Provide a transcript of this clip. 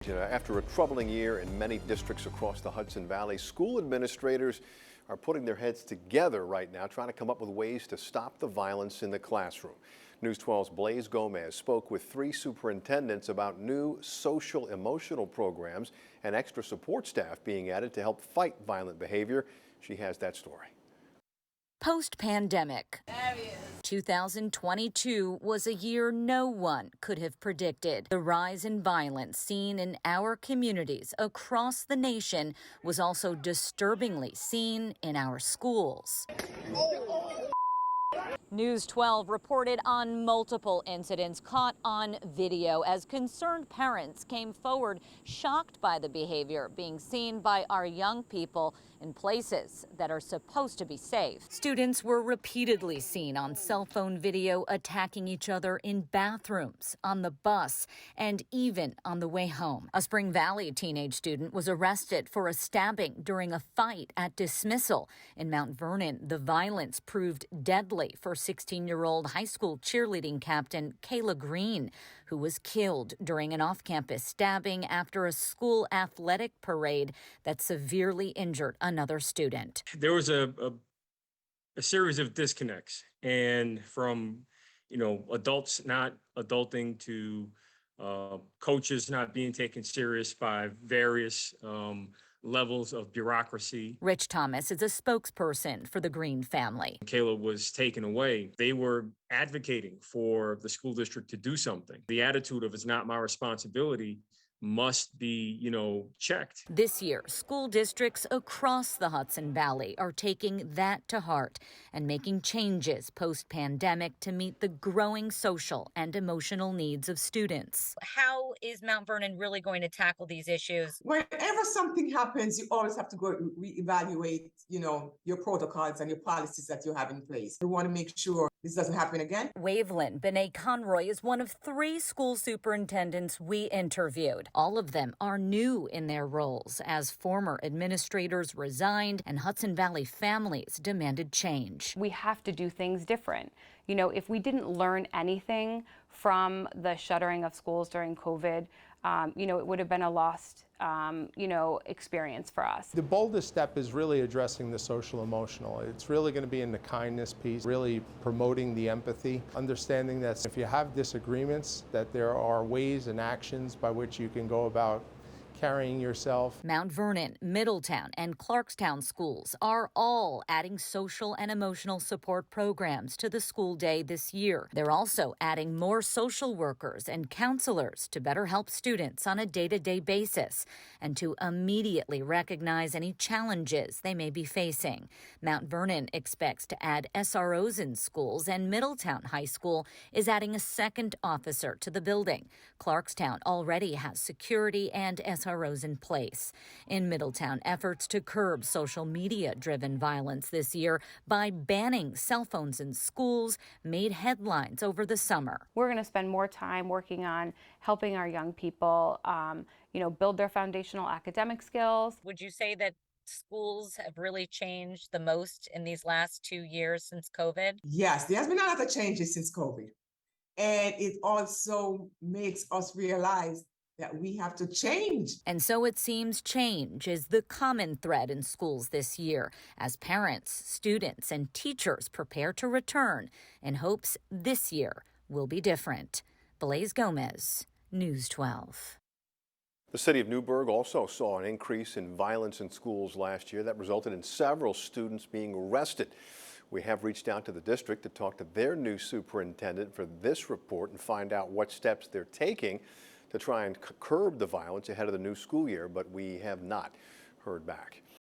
After a troubling year in many districts across the Hudson Valley, school administrators are putting their heads together right now, trying to come up with ways to stop the violence in the classroom. News 12's Blaise Gomez spoke with 3 superintendents about new social emotional programs and extra support staff being added to help fight violent behavior. She has that story. Post-pandemic, 2022 was a year no one could have predicted. The rise in violence seen in our communities across the nation was also disturbingly seen in our schools. News 12 reported on multiple incidents caught on video as concerned parents came forward shocked by the behavior being seen by our young people in places that are supposed to be safe. Students were repeatedly seen on cell phone video attacking each other in bathrooms, on the bus, and even on the way home. A Spring Valley teenage student was arrested for a stabbing during a fight at dismissal. In Mount Vernon, the violence proved deadly for 16-year-old high school cheerleading captain Kayla Green, who was killed during an off-campus stabbing after a school athletic parade that severely injured another student. There was a series of disconnects, and from adults not adulting to coaches not being taken serious by various levels of bureaucracy. Rich Thomas is a spokesperson for the Green family. Kayla was taken away. They were advocating for the school district to do something. The attitude of "it's not my responsibility" must be, checked. This year, school districts across the Hudson Valley are taking that to heart and making changes post-pandemic to meet the growing social and emotional needs of students. How is Mount Vernon really going to tackle these issues? Whenever something happens, you always have to go reevaluate, your protocols and your policies that you have in place. We want to make sure this doesn't happen again. Waveland Benet Conroy is one of 3 school superintendents we interviewed. All of them are new in their roles as former administrators resigned and Hudson Valley families demanded change. We have to do things different. If we didn't learn anything from the shuttering of schools during COVID, it would have been a lost, experience for us. The boldest step is really addressing the social emotional. It's really going to be in the kindness piece, really promoting the empathy, understanding that if you have disagreements, that there are ways and actions by which you can go about carrying yourself. Mount Vernon, Middletown, and Clarkstown schools are all adding social and emotional support programs to the school day this year. They're also adding more social workers and counselors to better help students on a day-to-day basis and to immediately recognize any challenges they may be facing. Mount Vernon expects to add SROs in schools, and Middletown High School is adding a second officer to the building. Clarkstown already has security and SROs in place. In Middletown, efforts to curb social media-driven violence this year by banning cell phones in schools made headlines over the summer. We're going to spend more time working on helping our young people, build their foundational academic skills. Would you say that schools have really changed the most in these last 2 years since COVID? Yes, there has been a lot of changes since COVID. And it also makes us realize that we have to change. And so it seems change is the common thread in schools this year as parents, students, and teachers prepare to return in hopes this year will be different. Blaise Gomez, News 12. The city of Newburgh also saw an increase in violence in schools last year that resulted in several students being arrested. We have reached out to the district to talk to their new superintendent for this report and find out what steps they're taking to try and curb the violence ahead of the new school year, but we have not heard back.